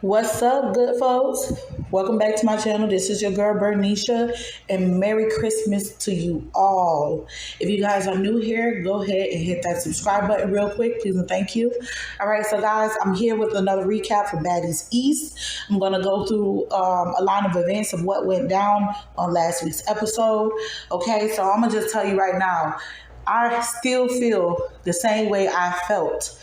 What's up, good folks? Welcome back to my channel. This is your girl Bernicia, and Merry Christmas to you all. If you guys are new here, go ahead and hit that subscribe button real quick, please and thank you. All right, so guys, I'm here with another recap for Baddies East. I'm going to go through a line of events of what went down on last week's episode. Okay, so I'm going to just tell you right now, I still feel the same way I felt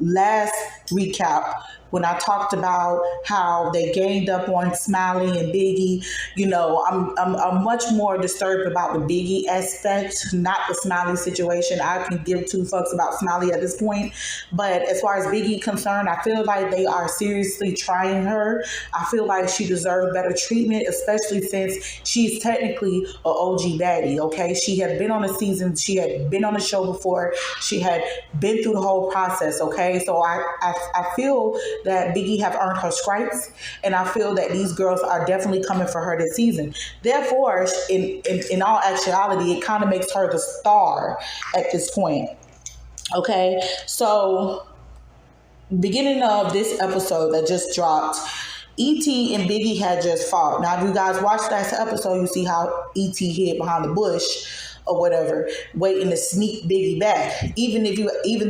last recap when I talked about how they ganged up on Smiley and Biggie. You know, I'm much more disturbed about the Biggie aspect, not the Smiley situation. I can give two fucks about Smiley at this point. But as far as Biggie concerned, I feel like they are seriously trying her. I feel like she deserves better treatment, especially since she's technically an OG baddie, okay? She had been on the season, she had been on the show before, she had been through the whole process, okay? So I feel that Biggie have earned her stripes, and I feel that these girls are definitely coming for her this season. Therefore, in all actuality, it kind of makes her the star at this point. Okay, so beginning of this episode that just dropped, E.T. and Biggie had just fought. Now, if you guys watched that episode, you see how E.T. hid behind the bush or whatever, waiting to sneak Biggie back. Even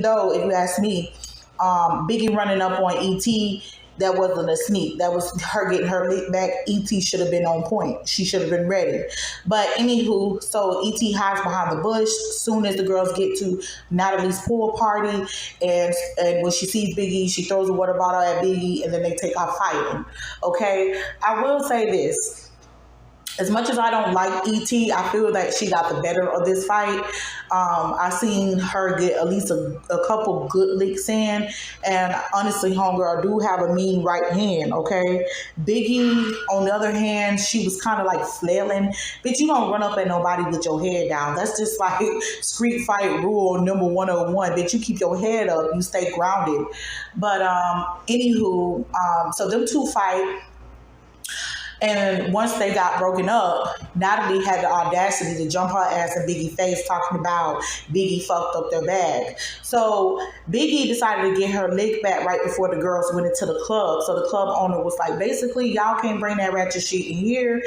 though, if you ask me, Biggie running up on E.T., that wasn't a sneak. That was her getting her lick back. E.T. should have been on point. She should have been ready. But anywho, so E.T. hides behind the bush. Soon as the girls get to Natalie's pool party, and when she sees Biggie, she throws a water bottle at Biggie, and then they take off fighting. Okay, I will say this. As much as I don't like E.T., I feel that she got the better of this fight. I seen her get at least a couple good licks in. And honestly, homegirl do have a mean right hand, okay? Biggie, on the other hand, she was kind of like flailing. Bitch, you don't run up at nobody with your head down. That's just like street fight rule number 101. Bitch, you keep your head up. You stay grounded. But anywho, so them two fight. And once they got broken up, Natalie had the audacity to jump her ass in Biggie's face talking about Biggie fucked up their bag. So Biggie decided to get her lick back right before the girls went into the club. So the club owner was like, basically, y'all can't bring that ratchet shit in here.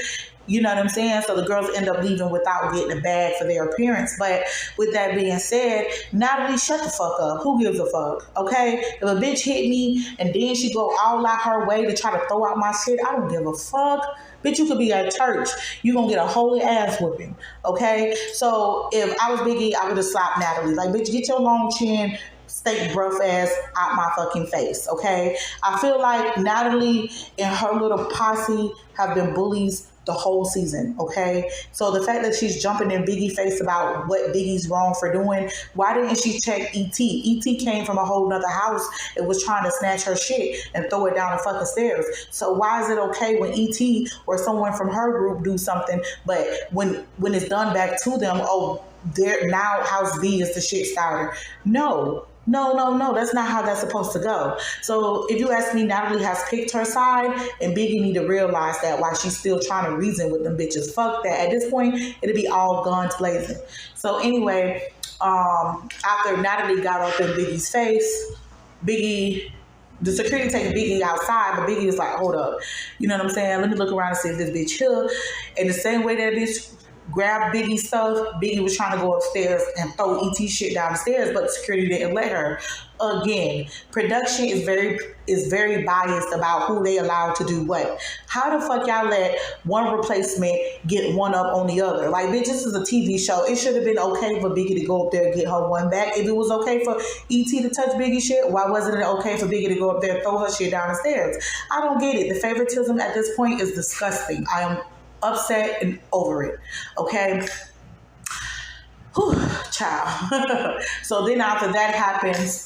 You know what I'm saying? So the girls end up leaving without getting a bag for their appearance. But with that being said, Natalie, shut the fuck up. Who gives a fuck? Okay? If a bitch hit me and then she go all out her way to try to throw out my shit, I don't give a fuck. Bitch, you could be at church. You gonna get a holy ass whipping. Okay? So if I was Biggie, I would have slapped Natalie. Like, bitch, get your long chin, steak breath ass out my fucking face, okay? I feel like Natalie and her little posse have been bullies the whole season, okay? So the fact that she's jumping in Biggie's face about what Biggie's wrong for doing, why didn't she check E.T.? E.T. came from a whole nother house and was trying to snatch her shit and throw it down the fucking stairs. So why is it okay when E.T. or someone from her group do something, but when it's done back to them, oh, they're now House B is the shit starter? No. That's not how that's supposed to go. So if you ask me, Natalie has picked her side, and Biggie need to realize that while she's still trying to reason with them bitches. Fuck that. At this point, it'll be all guns blazing. So anyway, after Natalie got up in Biggie's face, the security taking Biggie outside, but Biggie was like, hold up. You know what I'm saying? Let me look around and see if this bitch here. And the same way that bitch grabbed Biggie's stuff, Biggie was trying to go upstairs and throw E.T. shit down the stairs, but security didn't let her. Again, production is very biased about who they allow to do what. How the fuck y'all let one replacement get one up on the other? Like, bitch, this is a TV show. It should have been okay for Biggie to go up there and get her one back. If it was okay for E.T. to touch Biggie shit, why wasn't it okay for Biggie to go up there and throw her shit down the stairs? I don't get it. The favoritism at this point is disgusting. I am upset and over it, okay? Whew, child. So then after that happens,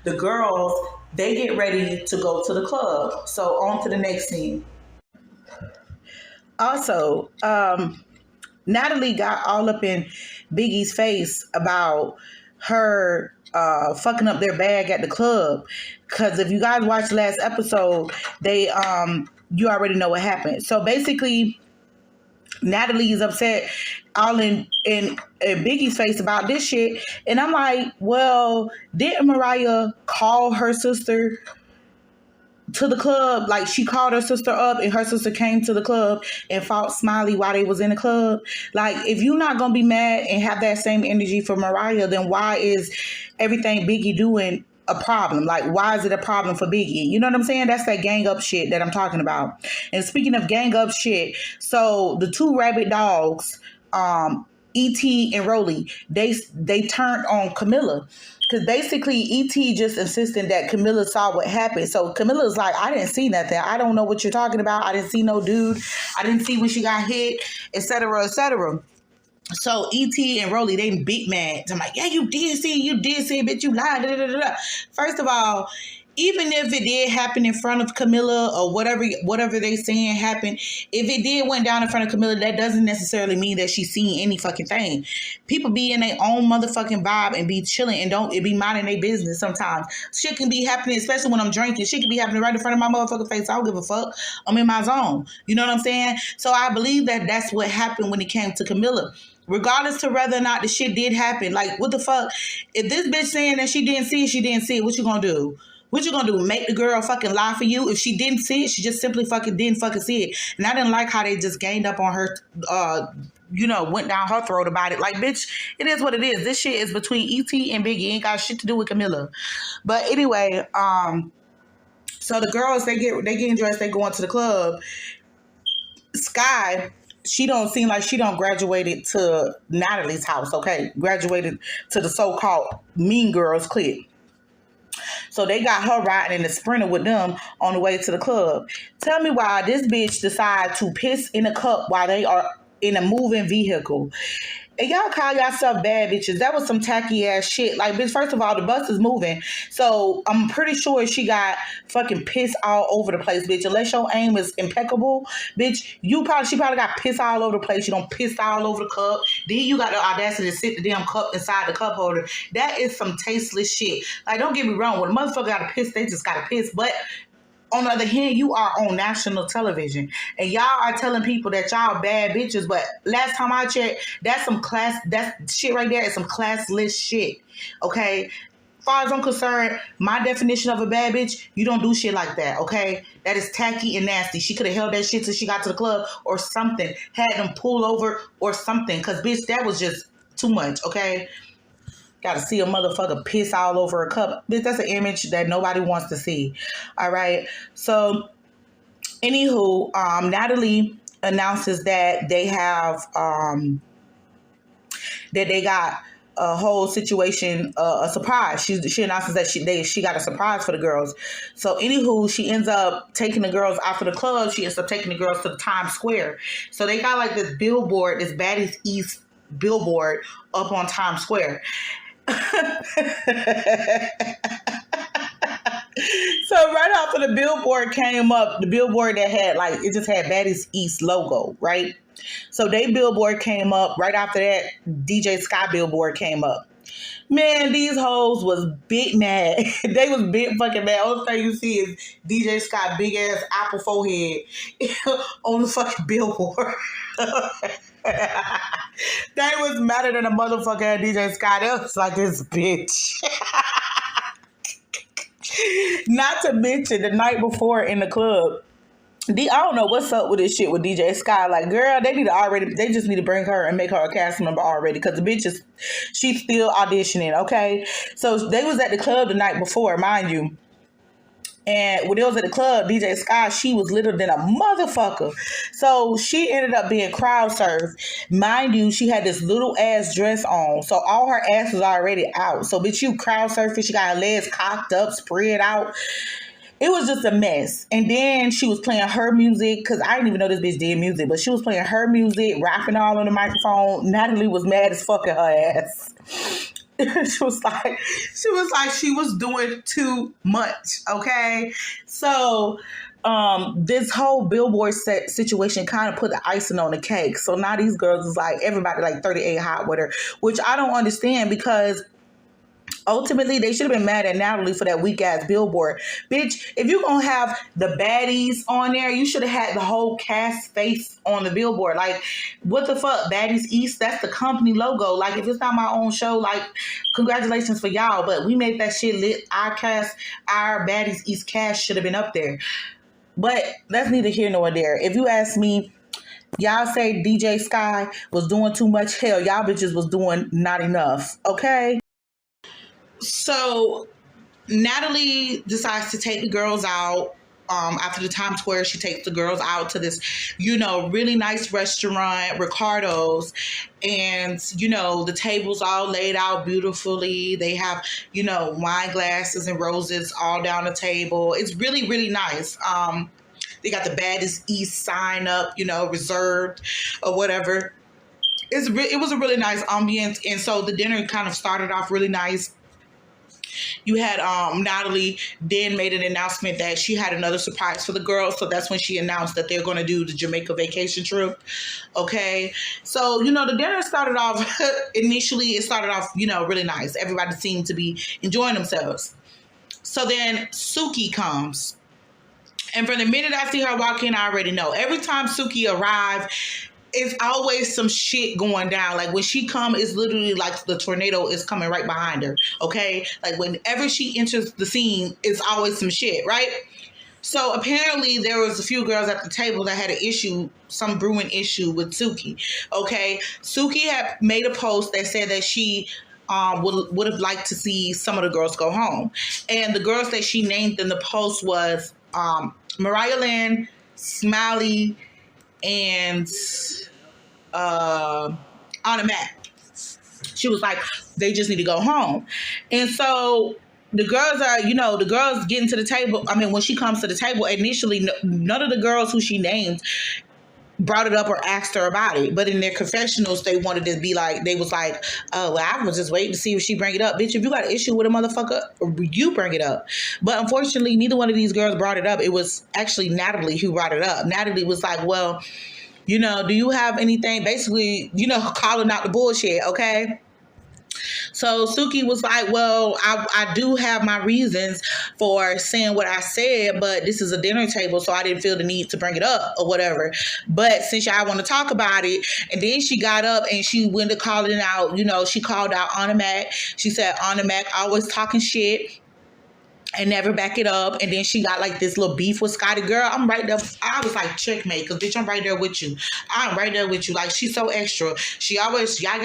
the girls, they get ready to go to the club. So on to the next scene. Also, Natalie got all up in Biggie's face about her fucking up their bag at the club. Because if you guys watched the last episode, they you already know what happened. So basically, Natalie is upset all in Biggie's face about this shit. And I'm like, well, didn't Mariah call her sister to the club. Like, she called her sister up and her sister came to the club and fought Smiley while they was in the club. Like, if you're not gonna be mad and have that same energy for Mariah, then why is everything Biggie doing a problem? Like, why is it a problem for Biggie? You know what I'm saying? That's that gang up shit that I'm talking about. And speaking of gang up shit, so the two rabid dogs, E.T. and Rolly, they turned on Camila. Because basically, E.T. just insisted that Camila saw what happened. So Camila's like, I didn't see nothing. I don't know what you're talking about. I didn't see no dude. I didn't see when she got hit, etc., etc. So E.T. and Rolly, they big mad. I'm like, yeah, you did see, bitch, you lied. Da, da, da, da. First of all, even if it did happen in front of Camila or whatever they saying happened, if it did went down in front of Camila, that doesn't necessarily mean that she's seeing any fucking thing. People be in their own motherfucking vibe and be chilling and don't be minding their business sometimes. Shit can be happening, especially when I'm drinking. Shit can be happening right in front of my motherfucking face. I don't give a fuck. I'm in my zone. You know what I'm saying? So I believe that that's what happened when it came to Camila. Regardless to whether or not the shit did happen. Like, what the fuck? If this bitch saying that she didn't see it, what you gonna do? What you gonna do? Make the girl fucking lie for you? If she didn't see it, she just simply fucking didn't fucking see it. And I didn't like how they just gained up on her, went down her throat about it. Like, bitch, it is what it is. This shit is between E.T. and Biggie. Ain't got shit to do with Camila. But anyway, so the girls, they getting dressed, they going to the club. Sky, she don't seem like she don't graduated to Natalie's house, okay? Graduated to the so-called Mean Girls clique. So they got her riding in the Sprinter with them on the way to the club. Tell me why this bitch decided to piss in a cup while they are in a moving vehicle. And y'all call yourself bad bitches. That was some tacky ass shit. Like, bitch, first of all, the bus is moving. So I'm pretty sure she got fucking piss all over the place, bitch. Unless your aim is impeccable, bitch, she probably got piss all over the place. You don't piss all over the cup. Then you got the audacity to sit the damn cup inside the cup holder. That is some tasteless shit. Like, don't get me wrong. When a motherfucker got to piss, they just got to piss. But on the other hand, you are on national television and y'all are telling people that y'all bad bitches. But last time I checked, that shit right there is some classless shit. Okay? As far as I'm concerned, my definition of a bad bitch, you don't do shit like that. Okay? That is tacky and nasty. She could have held that shit till she got to the club or something. Had them pull over or something. Cause bitch, that was just too much. Okay? Got to see a motherfucker piss all over a cup. That's an image that nobody wants to see. All right. So, anywho, Natalie announces that they have, that they got a whole situation, a surprise. She announces that she got a surprise for the girls. So, anywho, she ends up taking the girls after the club. She ends up taking the girls to the Times Square. So, they got like this billboard, this Baddies East billboard up on Times Square. So right after the billboard came up, the billboard that had it just had Baddies East logo, right? So they billboard came up. Right after that, DJ Sky billboard came up. Man, these hoes was big mad. They was big fucking mad. Only thing you see is DJ Scott big ass apple forehead on the fucking billboard. They was madder than a motherfucker at DJ Scott. It was like this bitch. Not to mention the night before in the club. I don't know what's up with this shit with DJ Sky. Like, girl, they just need to bring her and make her a cast member already. Because the bitch she's still auditioning, okay? So they was at the club the night before, mind you. And when they was at the club, DJ Sky, she was littler than a motherfucker. So she ended up being crowd surfed. Mind you, she had this little ass dress on. So all her ass was already out. So bitch, you crowd surfing. She got her legs cocked up, spread out. It was just a mess. And then she was playing her music, because I didn't even know this bitch did music, but she was playing her music, rapping all on the microphone. Natalie was mad as fuck at her ass. She was like she was doing too much, okay? So this whole billboard situation kind of put the icing on the cake. So now these girls is like, everybody like 38 hot with her, which I don't understand, because Ultimately, they should have been mad at Natalie for that weak ass billboard. Bitch, if you're gonna have the baddies on there, you should have had the whole cast face on the billboard. Like, what the fuck? Baddies East, that's the company logo. Like, if it's not my own show, like, congratulations for y'all. But we made that shit lit. Our cast, our Baddies East cast should have been up there. But that's neither here nor there. If you ask me, y'all say DJ Sky was doing too much. Hell, y'all bitches was doing not enough. Okay? So Natalie decides to take the girls out. After the Times Square, she takes the girls out to this, really nice restaurant, Ricardo's. And, the tables all laid out beautifully. They have, wine glasses and roses all down the table. It's really, really nice. They got the Baddies East sign up, reserved or whatever. It was a really nice ambience. And so the dinner kind of started off really nice. You had Natalie then made an announcement that she had another surprise for the girls. So that's when she announced that they're going to do the Jamaica vacation trip. Okay. So, the dinner started off, initially it started off, really nice. Everybody seemed to be enjoying themselves. So then Suki comes. And from the minute I see her walk in, I already know. Every time Suki arrives, it's always some shit going down. Like when she come, it's literally like the tornado is coming right behind her. Okay. Like whenever she enters the scene, it's always some shit, right? So apparently there was a few girls at the table that had an issue, some brewing issue with Suki. Okay. Suki had made a post that said that she would have liked to see some of the girls go home. And the girls that she named in the post was Mariah Lynn, Smiley, and N.E.X.T. She was like, they just need to go home. And so the girls are, the girls getting to the table. I mean, when she comes to the table, initially, none of the girls who she named brought it up or asked her about it. But in their confessionals, they wanted to be like, they was like, oh, well, I was just waiting to see if she bring it up. Bitch, if you got an issue with a motherfucker, you bring it up. But unfortunately, neither one of these girls brought it up. It was actually Natalie who brought it up. Natalie was like, well, do you have anything, basically, calling out the bullshit, okay? So Suki was like, well, I do have my reasons for saying what I said, but this is a dinner table, so I didn't feel the need to bring it up or whatever. But since y'all want to talk about it, and then she got up and she went to calling out, she called out N.E.X.T. She said, N.E.X.T. always talking shit and never back it up. And then she got like this little beef with Scotty. Girl, I'm right there. I was like, checkmate, because bitch, I'm right there with you. I'm right there with you. Like, she's so extra. She always gotta.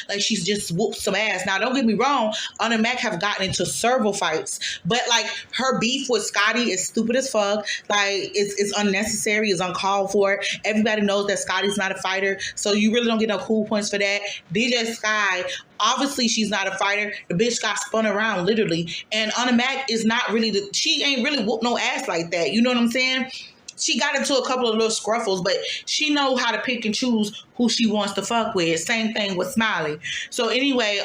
Like, she's just whooped some ass. Now, don't get me wrong, N.E.X.T. have gotten into several fights, but like her beef with Scotty is stupid as fuck. Like, it's unnecessary, it's uncalled for. Everybody knows that Scotty's not a fighter, so you really don't get no cool points for that. DJ Sky, obviously she's not a fighter. The bitch got spun around literally. And N.E.X.T. is not really she ain't really whooped no ass like that. You know what I'm saying? She got into a couple of little scruffles, but she know how to pick and choose who she wants to fuck with. Same thing with Smiley. So anyway,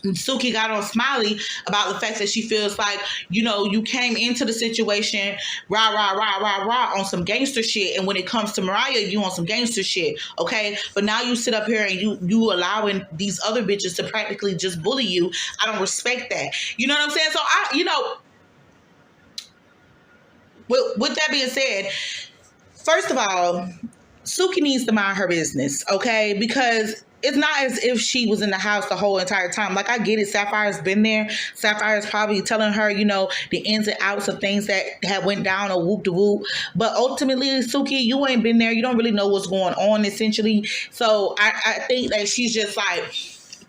Suki got on Smiley about the fact that she feels like, you came into the situation rah on some gangster shit, and when it comes to Mariah, you on some gangster shit, okay? But now you sit up here and you allowing these other bitches to practically just bully you. I don't respect that. You know what I'm saying? So with that being said, first of all, Suki needs to mind her business, okay? Because it's not as if she was in the house the whole entire time. Like, I get it. Sapphire's been there. Sapphire's probably telling her, the ins and outs of things that have went down or whoop de whoop. But ultimately, Suki, you ain't been there. You don't really know what's going on, essentially. So I think that she's just like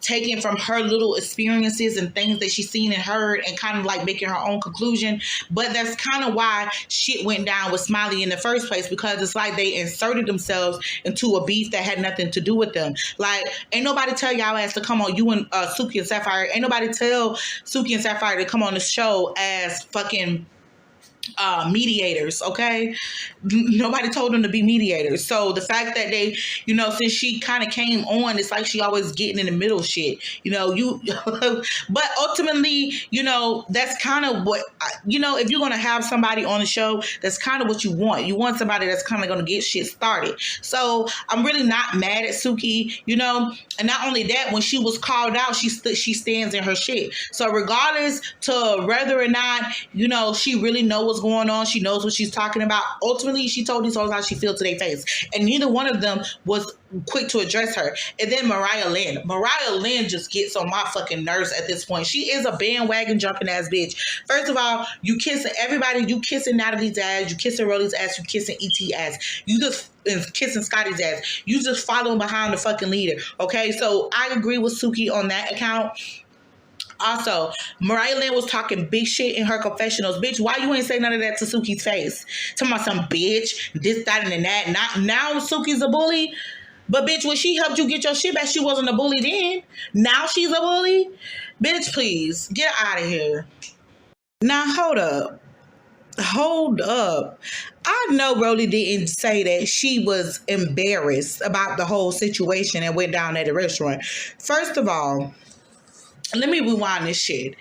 taking from her little experiences and things that she's seen and heard and kind of like making her own conclusion. But that's kind of why shit went down with Smiley in the first place, because it's like they inserted themselves into a beef that had nothing to do with them. Like, ain't nobody tell y'all ass to come on, you and Suki and Sapphire, ain't nobody tell Suki and Sapphire to come on the show as fucking mediators, okay? Nobody told them to be mediators. So the fact that they, since she kind of came on, it's like she always getting in the middle shit, you but ultimately, that's kind of what if you're gonna have somebody on the show, that's kind of what you want. You want somebody that's kind of gonna get shit started. So I'm really not mad at Suki, and not only that, when she was called out, she stands in her shit. So regardless to whether or not she really knows what's going on, she knows what she's talking about. Ultimately, she told these hoes how she feels to their face, and neither one of them was quick to address her. And then Mariah Lynn just gets on my fucking nerves at this point. She is a bandwagon jumping ass bitch. First of all, you kissing everybody. You kissing Natalie's ass. You kissing Rolly's ass. You kissing E.T. ass. You just kissing Scotty's ass. You just following behind the fucking leader. Okay, so I agree with Suki on that account. Also, Mariah Lynn was talking big shit in her confessionals. Bitch, why you ain't say none of that to Suki's face? Talking about some bitch, this, that, and that. Now Suki's a bully. But bitch, when she helped you get your shit back, she wasn't a bully then. Now she's a bully? Bitch, please, get out of here. Now, hold up. I know Rolly didn't say that she was embarrassed about the whole situation and went down at the restaurant. First of all, let me rewind this shit.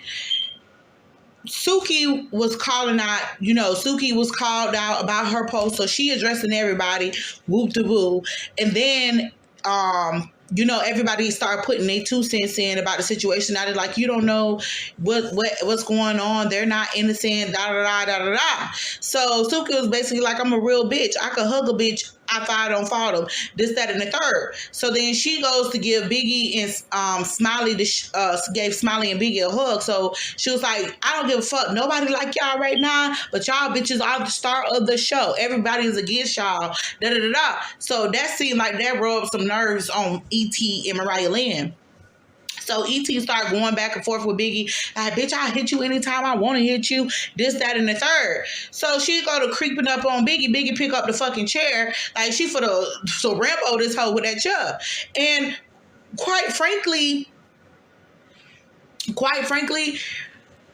Suki was calling out, Suki was called out about her post, so she addressing everybody, whoop de woo. And then, everybody started putting their 2 cents in about the situation. Now they're like, you don't know what's going on. They're not innocent, da da da da da da. So Suki was basically like, I'm a real bitch. I could hug a bitch if I don't follow them. This, that, and the third. So then she goes to give Biggie and Smiley gave Smiley and Biggie a hug. So she was like, I don't give a fuck. Nobody like y'all right now, but y'all bitches are the star of the show. Everybody is against y'all. Da da da da. So that seemed like that rubbed some nerves on E.T. and Mariah Lynn. So E.T. started going back and forth with Biggie. Like, bitch, I'll hit you anytime I want to hit you. This, that, and the third. So she go to creeping up on Biggie. Biggie pick up the fucking chair. Like, she for the Rambo this hoe with that chair. And quite frankly,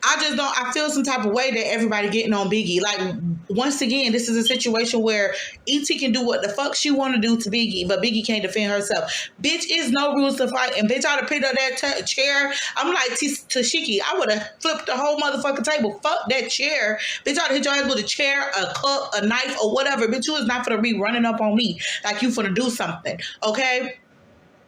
I feel some type of way that everybody getting on Biggie. Like, once again, this is a situation where E.T. can do what the fuck she want to do to Biggie, but Biggie can't defend herself. Bitch, is no rules to fight. And bitch, I'd have picked up that chair. I'm like Tashiki. I would have flipped the whole motherfucking table. Fuck that chair. Bitch, I'd have hit your ass with a chair, a cup, a knife, or whatever. Bitch, you is not finna be running up on me like you finna do something. Okay?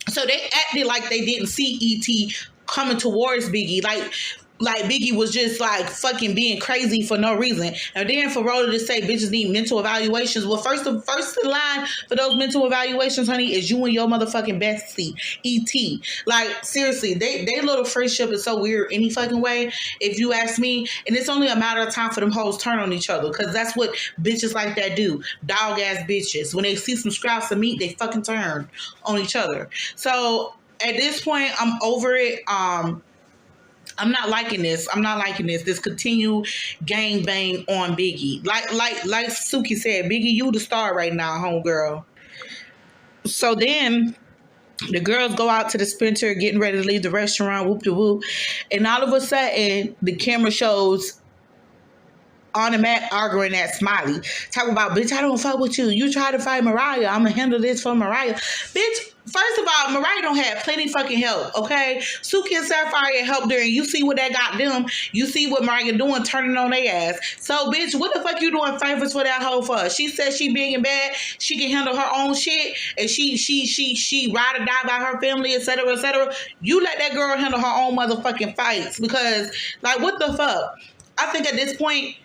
So they acted like they didn't see E.T. coming towards Biggie. Like Biggie was just like fucking being crazy for no reason. And then for Rolly to say bitches need mental evaluations. Well, first in line for those mental evaluations, honey, is you and your motherfucking bestie, E.T. Like, seriously, they little friendship is so weird any fucking way, if you ask me. And it's only a matter of time for them hoes turn on each other, because that's what bitches like that do. Dog ass bitches. When they see some scraps of meat, they fucking turn on each other. So at this point, I'm over it. I'm not liking this. This continued gangbang on Biggie. Like Suki said, Biggie, you the star right now, homegirl. So then the girls go out to the Spencer, getting ready to leave the restaurant, whoop de whoop. And all of a sudden, the camera shows on the mat arguing at Smiley. Talking about, bitch, I don't fuck with you. You try to fight Mariah. I'm going to handle this for Mariah. Bitch, first of all, Mariah don't have plenty fucking help, okay? Suki and Sapphire helped her, and you see what that got them. You see what Mariah doing, turning on their ass. So, bitch, what the fuck you doing favors for that hoe for? She says she big and bad. She can handle her own shit, and she ride or die by her family, etc., etc. You let that girl handle her own motherfucking fights, because, like, what the fuck? I think at this point,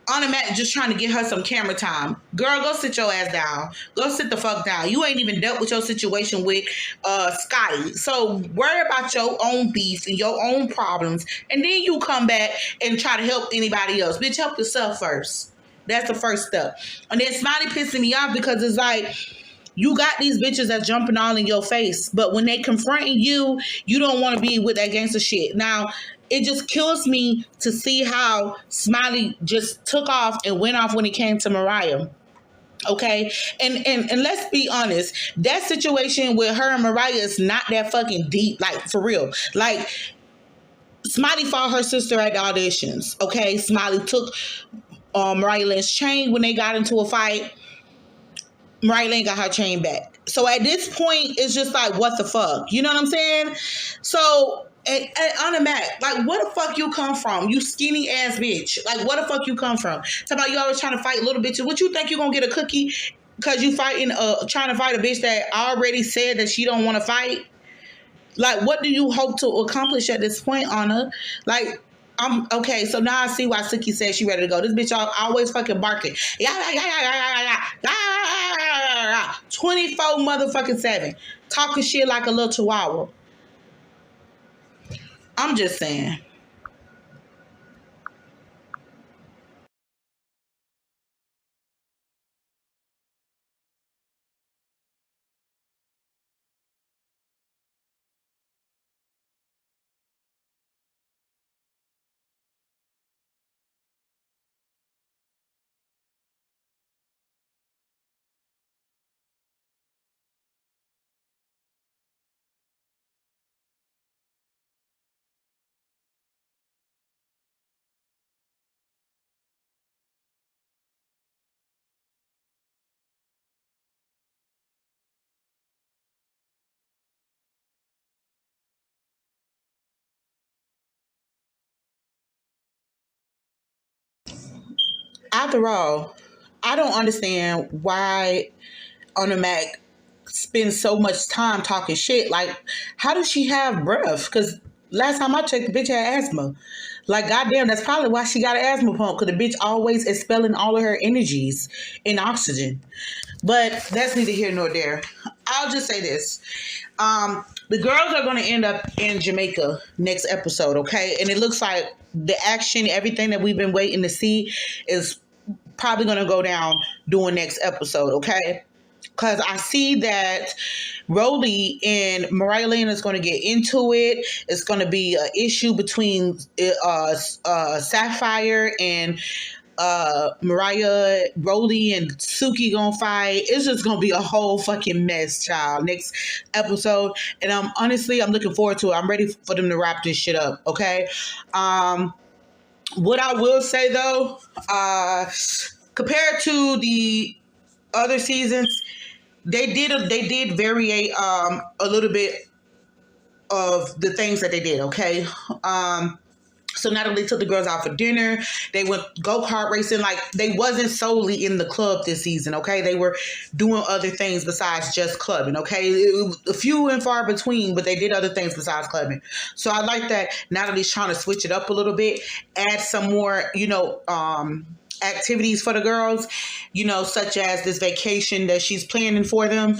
on the mat just trying to get her some camera time. Girl, go sit your ass down. Go sit the fuck down. You ain't even dealt with your situation with Scotty. So worry about your own beef and your own problems, and then you come back and try to help anybody else. Bitch, help yourself first. That's the first step. And then Smiley pissing me off because it's like, you got these bitches that's jumping all in your face, but when they confronting you, you don't want to be with that gangster shit. Now, it just kills me to see how Smiley just took off and went off when it came to Mariah. Okay? And let's be honest, that situation with her and Mariah is not that fucking deep, like, for real. Like, Smiley fought her sister at the auditions. Okay? Smiley took Mariah Lynn's chain when they got into a fight. Mariah Lynn got her chain back. So at this point, it's just like, what the fuck? You know what I'm saying? So, and on the Mac, like, where the fuck you come from? You skinny ass bitch. Like, where the fuck you come from? Talk about you always trying to fight little bitches. What you think you gonna get a cookie because you fighting, trying to fight a bitch that already said that she don't want to fight? Like, what do you hope to accomplish at this point, Anna? Like, okay, so now I see why Suki said she ready to go. This bitch always fucking barking. 24 motherfucking 7. Talking shit like a little chihuahua. I'm just saying. After all, I don't understand why on the Mac spends so much time talking shit. Like, how does she have breath? Because last time I checked, the bitch had asthma. Like, goddamn, that's probably why she got an asthma pump, because the bitch always expelling all of her energies in oxygen. But that's neither here nor there. I'll just say this. The girls are going to end up in Jamaica next episode, okay? And it looks like the action, everything that we've been waiting to see is probably going to go down during next episode, okay? Because I see that Rolly and Mariah Lynn is going to get into it. It's going to be an issue between Sapphire and Mariah, Rolly, and Suki gonna fight. It's just gonna be a whole fucking mess, child. Next episode, and I'm looking forward to it. I'm ready for them to wrap this shit up. Okay. What I will say though, compared to the other seasons, they did vary a little bit of the things that they did. Okay. So not only took the girls out for dinner, they went go-kart racing. Like, they wasn't solely in the club this season, okay? They were doing other things besides just clubbing, okay? It was a few and far between, but they did other things besides clubbing. So I like that Natalie's trying to switch it up a little bit, add some more, activities for the girls, such as this vacation that she's planning for them.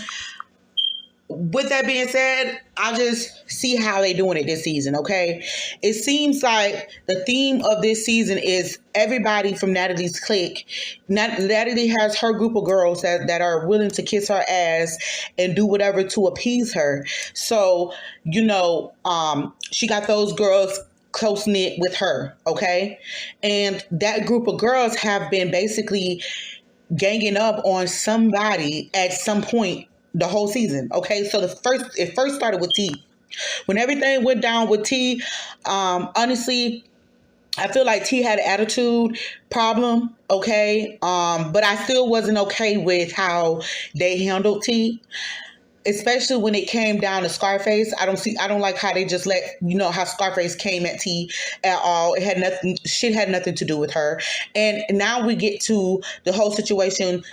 With that being said, I just see how they doing it this season, okay? It seems like the theme of this season is everybody from Natalie's clique. Natalie has her group of girls that are willing to kiss her ass and do whatever to appease her. So, she got those girls close-knit with her, okay? And that group of girls have been basically ganging up on somebody at some point the whole season, okay? So it first started with T. When everything went down with T, honestly, I feel like T had an attitude problem, okay? But I still wasn't okay with how they handled T, especially when it came down to Scarface. I don't like how they just let, how Scarface came at T at all. Shit had nothing to do with her. And now we get to the whole situation,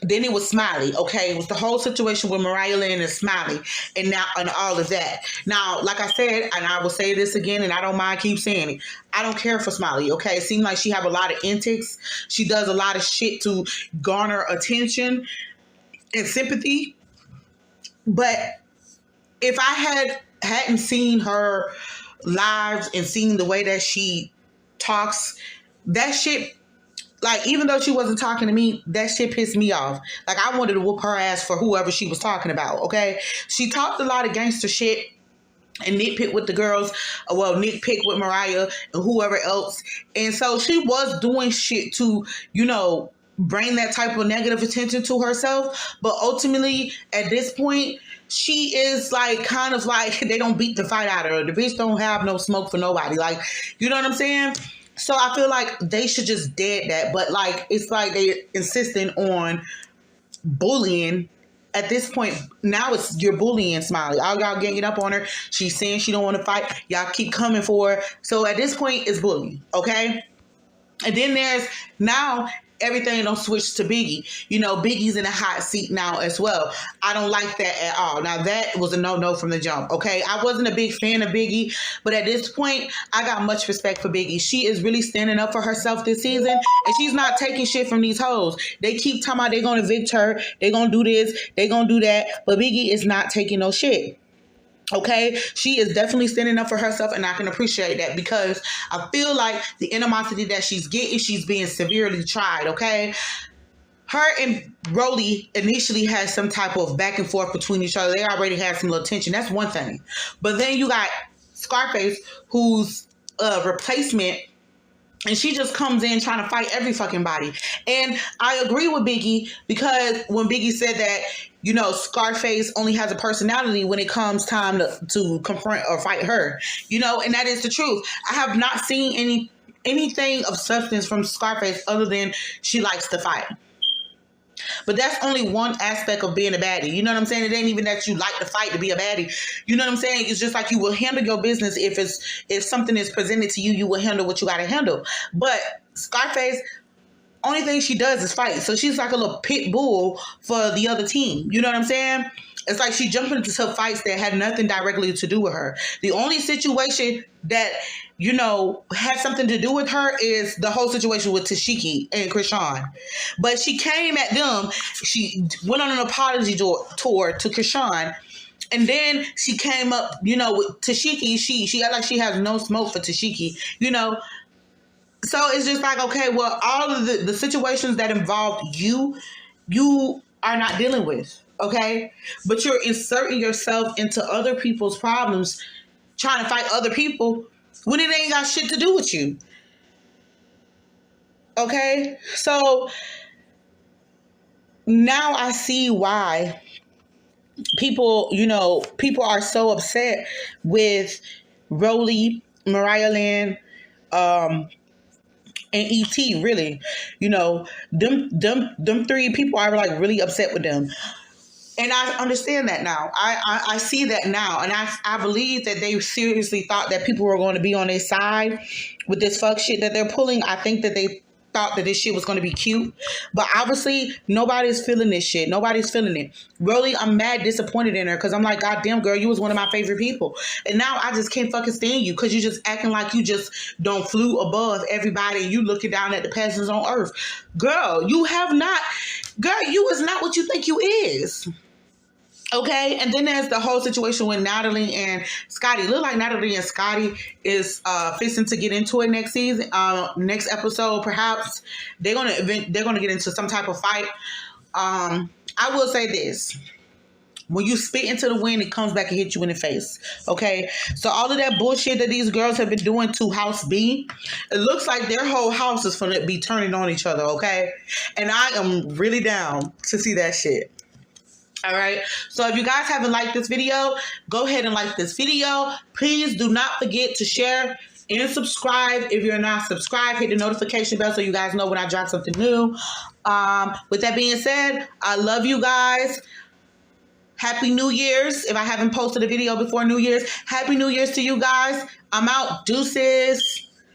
then it was Smiley, okay? It was the whole situation with Mariah Lynn and Smiley and all of that. Now, like I said, and I will say this again, and I don't mind keep saying it, I don't care for Smiley, okay? It seems like she have a lot of antics. She does a lot of shit to garner attention and sympathy. But if I hadn't seen her lives and seen the way that she talks, that shit, like, even though she wasn't talking to me, that shit pissed me off. Like, I wanted to whoop her ass for whoever she was talking about, okay? She talked a lot of gangster shit and nitpick with the girls. Well, nitpick with Mariah and whoever else. And so she was doing shit to, bring that type of negative attention to herself. But ultimately, at this point, she is like, kind of like, they don't beat the fight out of her. The bitch don't have no smoke for nobody. Like, you know what I'm saying? So I feel like they should just dead that. But like, it's like they insisting on bullying. At this point, now it's you're bullying Smiley. All y'all ganging up on her. She's saying she don't want to fight. Y'all keep coming for her. So at this point, it's bullying. Okay. And then there's now everything don't switch to Biggie. You know, Biggie's in a hot seat now as well. I don't like that at all. Now that was a no-no from the jump, okay? I wasn't a big fan of Biggie, but at this point, I got much respect for Biggie. She is really standing up for herself this season, and she's not taking shit from these hoes. They keep talking about they're going to evict her, they're going to do this, they're going to do that, but Biggie is not taking no shit. Okay, she is definitely standing up for herself, and I can appreciate that because I feel like the animosity that she's getting, she's being severely tried. Okay, her and Rolly initially had some type of back and forth between each other. They already had some little tension. That's one thing, but then you got Scarface, who's a replacement. And she just comes in trying to fight every fucking body. And I agree with Biggie because when Biggie said that, you know, Scarface only has a personality when it comes time to confront or fight her, you know, and that is the truth. I have not seen anything of substance from Scarface other than she likes to fight. But that's only one aspect of being a baddie. You know what I'm saying? It ain't even that you like to fight to be a baddie. You know what I'm saying? It's just like you will handle your business. If something is presented to you, you will handle what you got to handle. But Scarface, only thing she does is fight. So she's like a little pit bull for the other team. You know what I'm saying? It's like she jumped into some fights that had nothing directly to do with her. The only situation that, you know, had something to do with her is the whole situation with Tashiki and Krishan. But she came at them. She went on an apology tour to Krishan. And then she came up, you know, with Tashiki. She got like she has no smoke for Tashiki, you know. So it's just like, okay, well, all of the situations that involved you are not dealing with. Okay, but you're inserting yourself into other people's problems, trying to fight other people when it ain't got shit to do with you. Okay, so now I see why people are so upset with Rolly, Mariah Lynn, and E.T. Really, you know, them three people are like really upset with them. And I understand that now. I see that now. And I believe that they seriously thought that people were going to be on their side with this fuck shit that they're pulling. I think that they thought that this shit was going to be cute. But obviously, nobody's feeling this shit. Nobody's feeling it. Really, I'm mad disappointed in her because I'm like, God damn, girl, you was one of my favorite people. And now I just can't fucking stand you because you just acting like you just don't flew above everybody and you looking down at the passengers on earth. Girl, you is not what you think you is. Okay, and then there's the whole situation with Natalie and Scotty. Look like Natalie and Scotty is fixing to get into it next season, next episode. Perhaps they're gonna get into some type of fight. I will say this: when you spit into the wind, it comes back and hit you in the face. Okay, so all of that bullshit that these girls have been doing to House B, it looks like their whole house is gonna be turning on each other. Okay, and I am really down to see that shit. All right. So if you guys haven't liked this video, go ahead and like this video. Please do not forget to share and subscribe. If you're not subscribed, hit the notification bell so you guys know when I drop something new. With that being said, I love you guys. Happy New Year's. If I haven't posted a video before New Year's, Happy New Year's to you guys. I'm out. Deuces.